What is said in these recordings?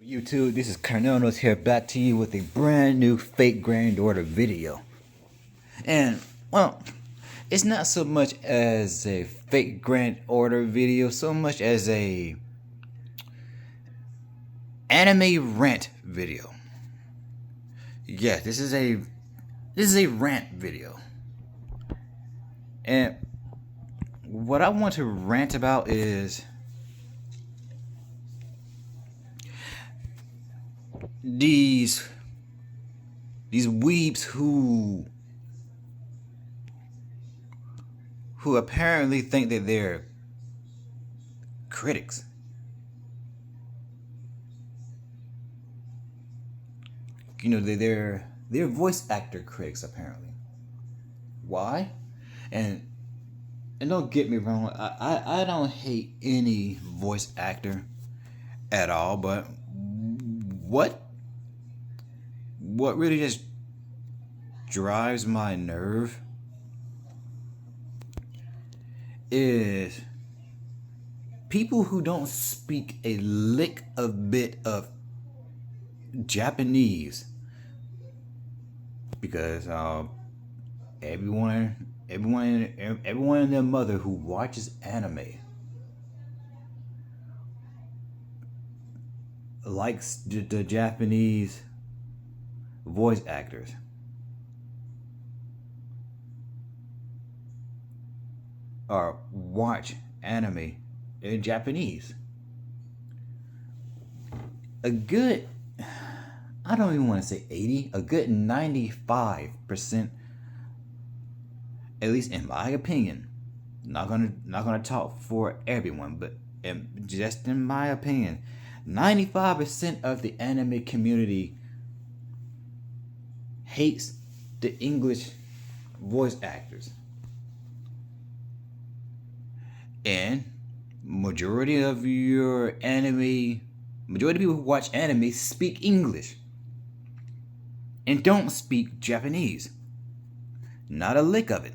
YouTube, this is Carnonos here, back to you with a brand new fake granddaughter video. And, well, it's not so much as a fake granddaughter video, so much as a anime rant video. Yeah, this is a rant video. And what I want to rant about is these weebs who apparently think that they're critics. You know, they're voice actor critics apparently. Why? And don't get me wrong, I don't hate any voice actor at all, but what really just drives my nerve is people who don't speak a lick of bit of Japanese, because everyone and their mother who watches anime likes the Japanese voice actors. Or watch anime in Japanese. A good, I don't even want to say 80, a good 95%, at least in my opinion, not gonna talk for everyone, but just in my opinion, 95% of the anime community hates the English voice actors. And majority of people who watch anime speak English and don't speak Japanese. Not a lick of it.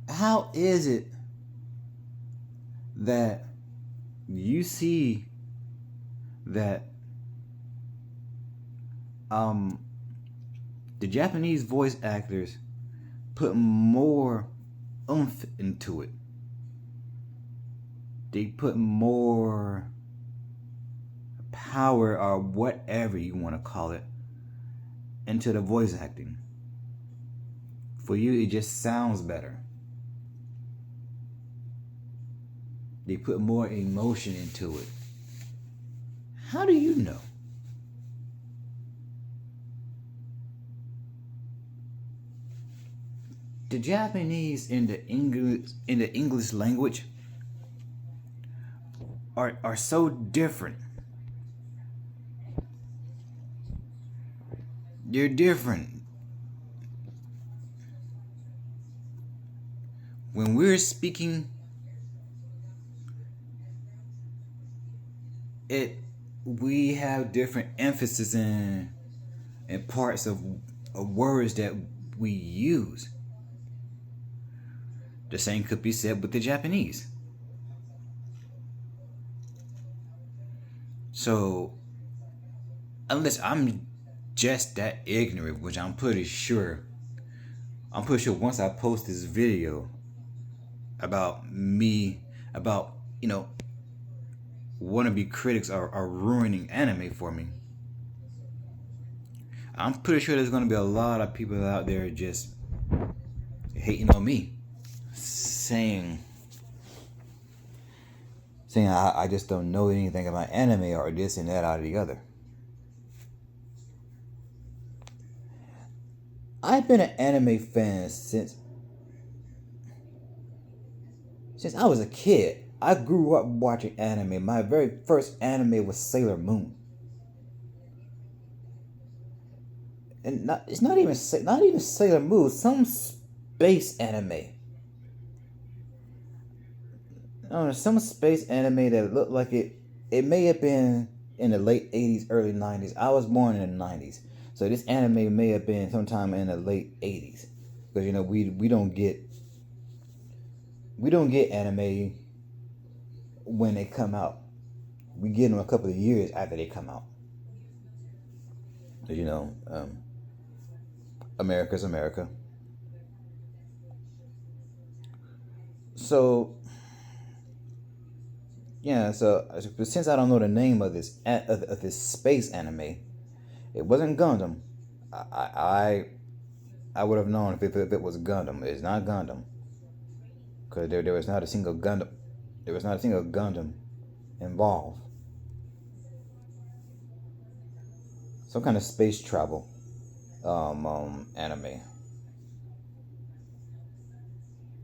How is it that you see that the Japanese voice actors put more oomph into it? They put more power, or whatever you want to call it, into the voice acting. For you, it just sounds better. They put more emotion into it. How do you know? The Japanese in the English language are so different. They're different. When we're speaking, we have different emphasis in parts of words that we use. The same could be said with the Japanese. So, unless I'm just that ignorant, which I'm pretty sure once I post this video about wannabe critics are ruining anime for me, I'm pretty sure there's going to be a lot of people out there just hating on me, saying I just don't know anything about anime, or this and that, or the other. I've been an anime fan since I was a kid. I grew up watching anime. My very first anime was Sailor Moon. And it's not even Sailor Moon, some space anime. Some space anime that looked like it may have been in the late 80s, early 90s. I was born in the 90s. So So this anime may have been sometime in the late 80s. Because we don't get anime when they come out. We get them a couple of years after they come out. America's America. So yeah, so since I don't know the name of this space anime, it wasn't Gundam. I would have known if it was Gundam. It's not Gundam, because there was not a single Gundam. There was not a single Gundam involved. Some kind of space travel anime.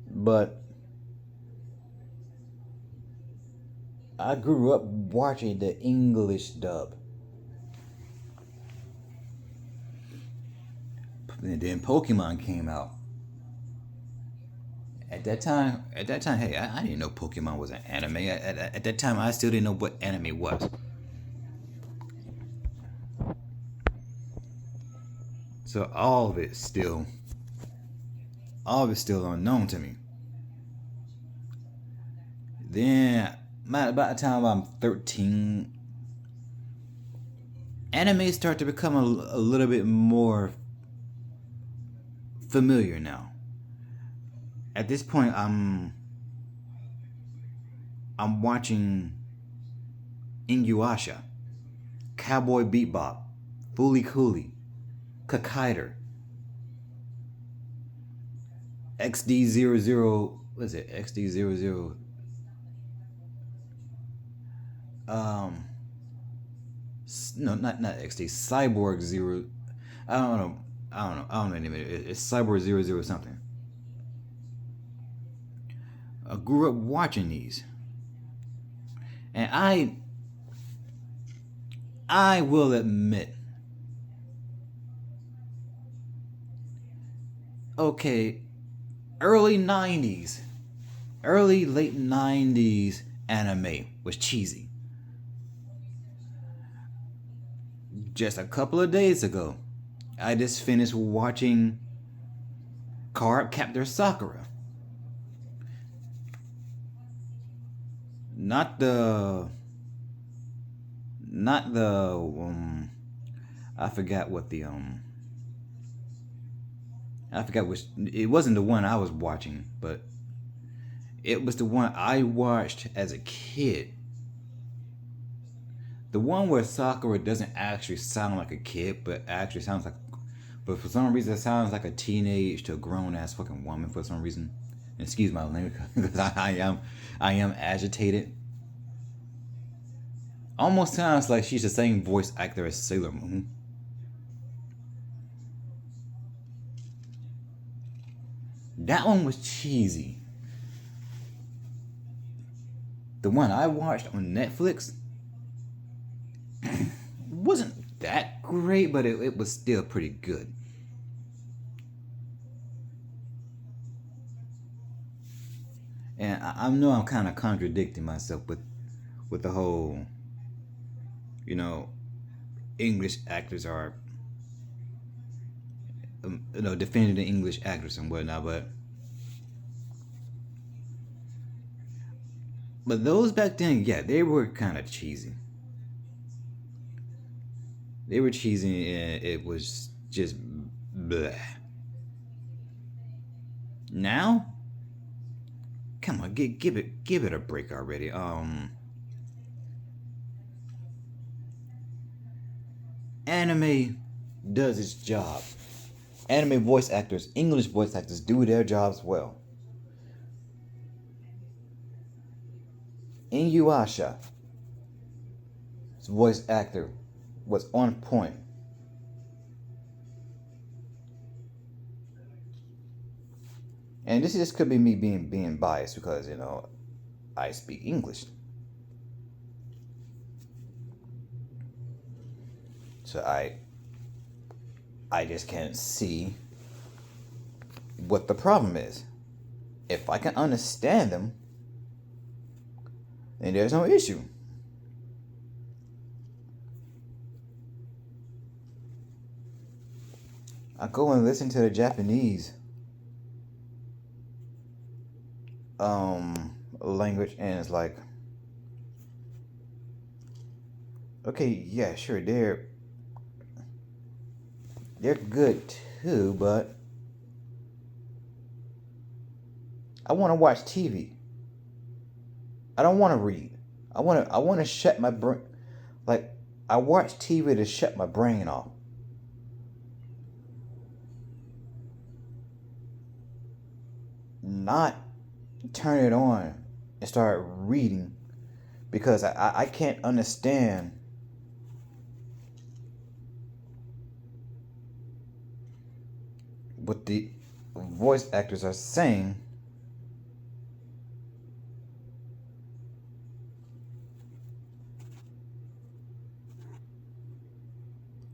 But I grew up watching the English dub. And then Pokemon came out. At that time, hey, I didn't know Pokemon was an anime. At that time, I still didn't know what anime was. So all of it's still unknown to me. Then, about the time I'm 13, anime start to become a little bit more familiar now. At this point, I'm watching Inuyasha, Cowboy Bebop, Fooly Cooly, Kakaider, XD00. What is it? XD00. No, not XD. Cyborg 0. I don't know anymore. It's Cyborg 00 something. I grew up watching these, and I will admit, okay, late 90s anime was cheesy. Just a couple of days ago, I just finished watching Card Captor Sakura. Not the I forgot what the I forgot which. It wasn't the one I was watching, but it was the one I watched as a kid. The one where Sakura doesn't actually sound like a kid, but actually sounds like, but for some reason it sounds like a teenage to a grown ass fucking woman for some reason. Excuse my language, because I am agitated. Almost sounds like she's the same voice actor as Sailor Moon. That one was cheesy. The one I watched on Netflix wasn't that great, but it was still pretty good. And I know I'm kind of contradicting myself with the whole, English actors are, defending the English actors and whatnot, but those back then, yeah, they were kind of cheesy. They were cheesy, and it was just bleh. Now, come on, give it a break already. Anime does its job. Anime voice actors, English voice actors, do their jobs well. Inuyasha, his voice actor was on point. And this just could be me being biased because I speak English. So I just can't see what the problem is. If I can understand them, then there's no issue. I go and listen to the Japanese language, and it's like, okay, yeah, sure, they're good too, but I want to watch TV. I don't want to read. I want to shut my brain. Like, I watch TV to shut my brain off. Not turn it on and start reading, because I can't understand what the voice actors are saying.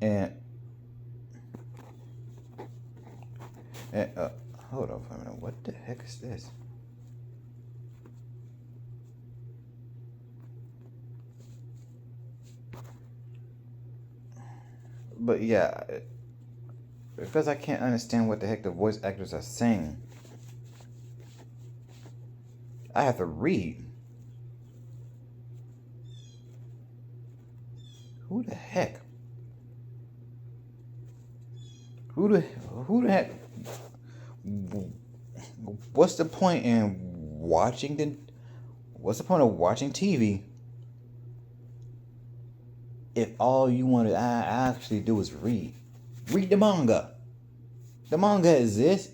And, and hold on for a minute. What the heck is this? But yeah, because I can't understand what the heck the voice actors are saying, I have to read. Who the heck? Who the heck? What's the point in watching the? What's the point of watching TV if all you want to actually do is read? Read the manga. The manga exists.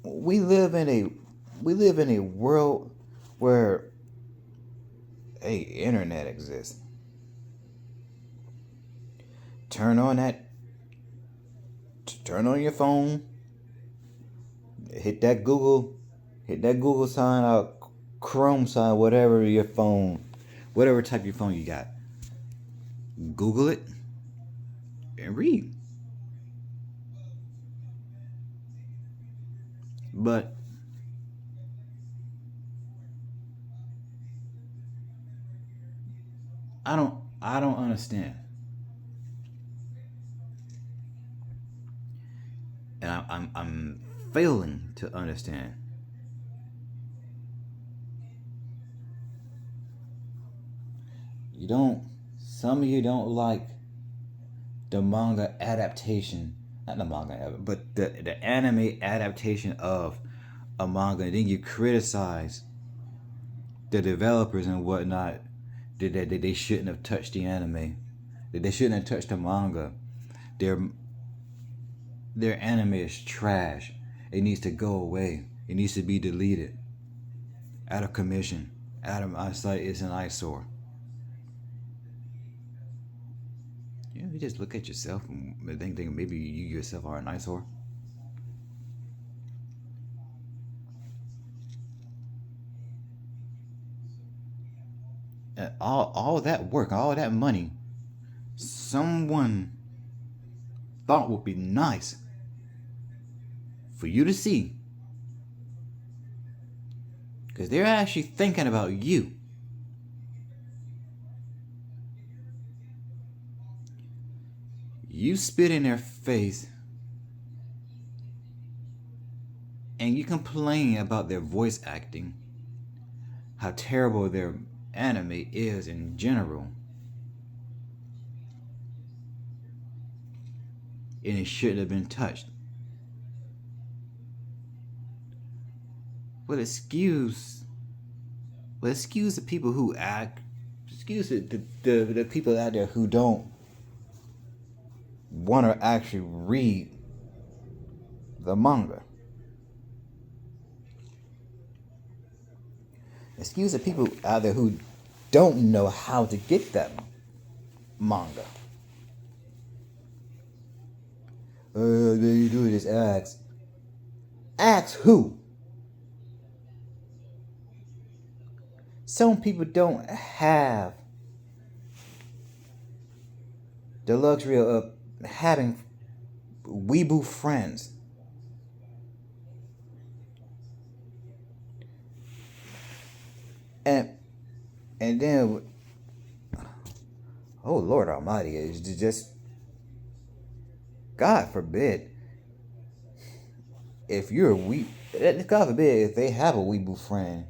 We live in a world where internet exists. Turn on your phone. Hit that Google sign out, Chrome sign, whatever type of phone you got. Google it and read. But I don't understand. And I'm failing to understand. Some of you don't like the manga adaptation, not the manga, but the anime adaptation of a manga, and then you criticize the developers and whatnot that they shouldn't have touched the anime, that they shouldn't have touched the manga. Their anime is trash. It needs to go away. It needs to be deleted. Out of commission. Out of my sight. It's an eyesore. You just look at yourself and think maybe you yourself are an eyesore. And all that work, all that money, someone thought would be nice for you to see, because they're actually thinking about you. You spit in their face and you complain about their voice acting, how terrible their anime is in general, and it shouldn't have been touched. Well, excuse the people who excuse the people out there who don't want to actually read the manga. Excuse the people out there who don't know how to get that manga. You do this, ask. Ask who? Some people don't have the luxury of having weeaboo friends. And then, oh Lord Almighty, it's just God forbid, if you're a God forbid if they have a weeble friend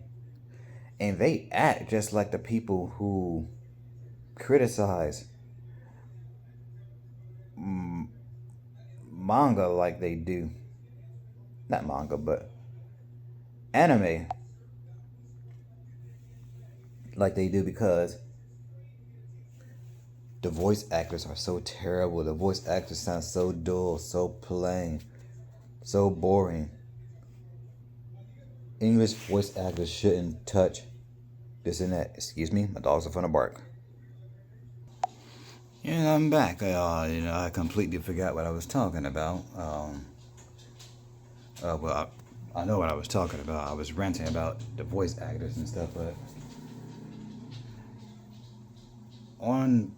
and they act just like the people who criticize manga like they do. Not manga, but anime like they do, because the voice actors are so terrible. The voice actors sound so dull, so plain, so boring. English voice actors shouldn't touch this and that. Excuse me, my dogs are finna bark. Yeah, I'm back. I completely forgot what I was talking about. Well, I know what I was talking about. I was ranting about the voice actors and stuff, but on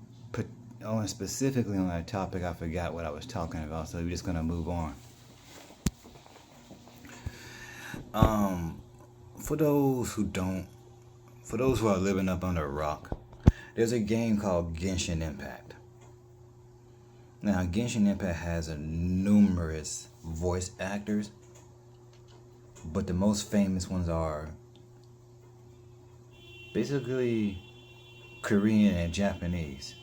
specifically on that topic, I forgot what I was talking about. So we're just gonna move on. For those who are living up under a rock, there's a game called Genshin Impact. Now, Genshin Impact has numerous voice actors, but the most famous ones are basically Korean and Japanese.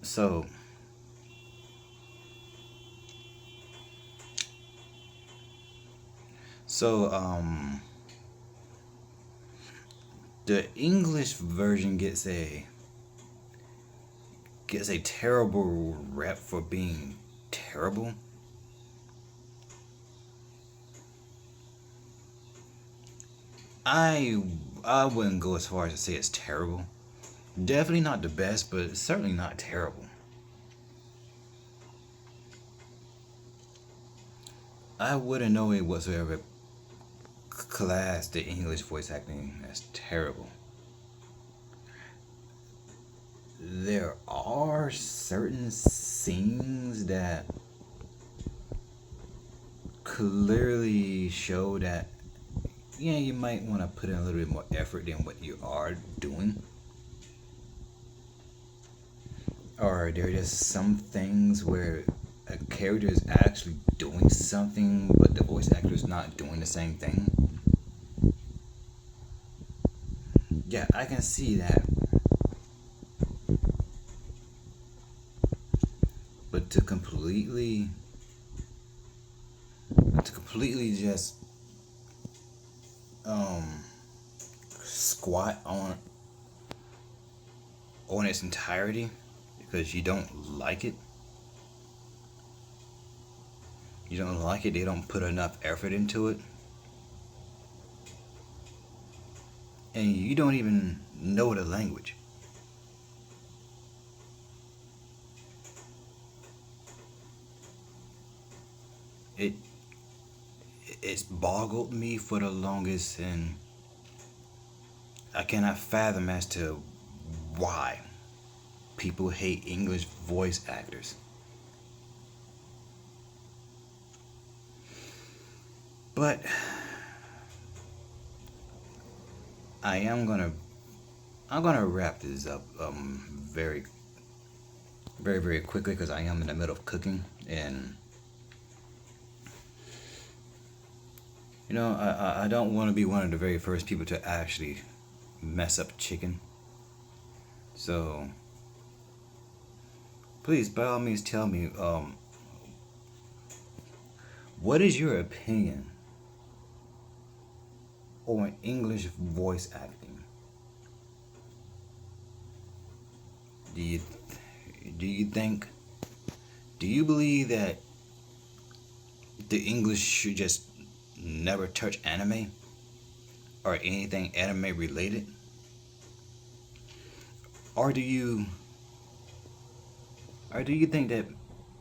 So, the English version gets a terrible rep for being terrible. I wouldn't go as far as to say it's terrible. Definitely not the best, but certainly not terrible. I wouldn't know it whatsoever class the English voice acting as terrible. There are certain scenes that clearly show that, yeah, you might want to put in a little bit more effort than what you are doing. Or there are just some things where a character is actually doing something, but the voice actor is not doing the same thing. Yeah, I can see that. But to completely just squat on its entirety because you don't like it. You don't like it, they don't put enough effort into it. And you don't even know the language. It's boggled me for the longest, and I cannot fathom as to why people hate English voice actors. But I'm gonna wrap this up very very very quickly because I am in the middle of cooking, and I don't want to be one of the very first people to actually mess up chicken. So please, by all means, tell me, what is your opinion on English voice acting? Do you believe that the English should just never touch anime or anything anime related? Or do you think that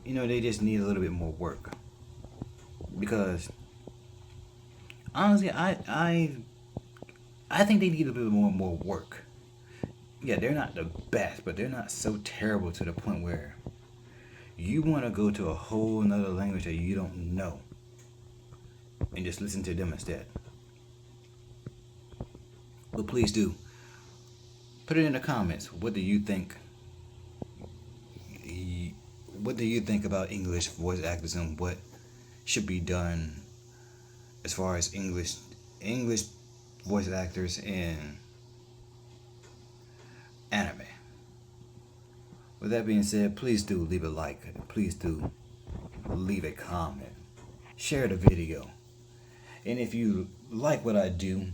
they just need a little bit more work? Because honestly, I think they need a bit more work. Yeah, they're not the best, but they're not so terrible to the point where you want to go to a whole another language that you don't know and just listen to them instead. But please do Put it in the comments. What do you think? What do you think about English voice actors and what should be done as far as English voice actors in anime? With that being said, please do leave a like. Please do leave a comment. Share the video. And if you like what I do,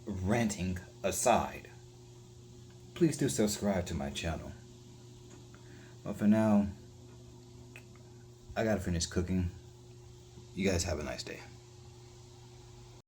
ranting aside, please do subscribe to my channel. But for now, I gotta finish cooking. You guys have a nice day.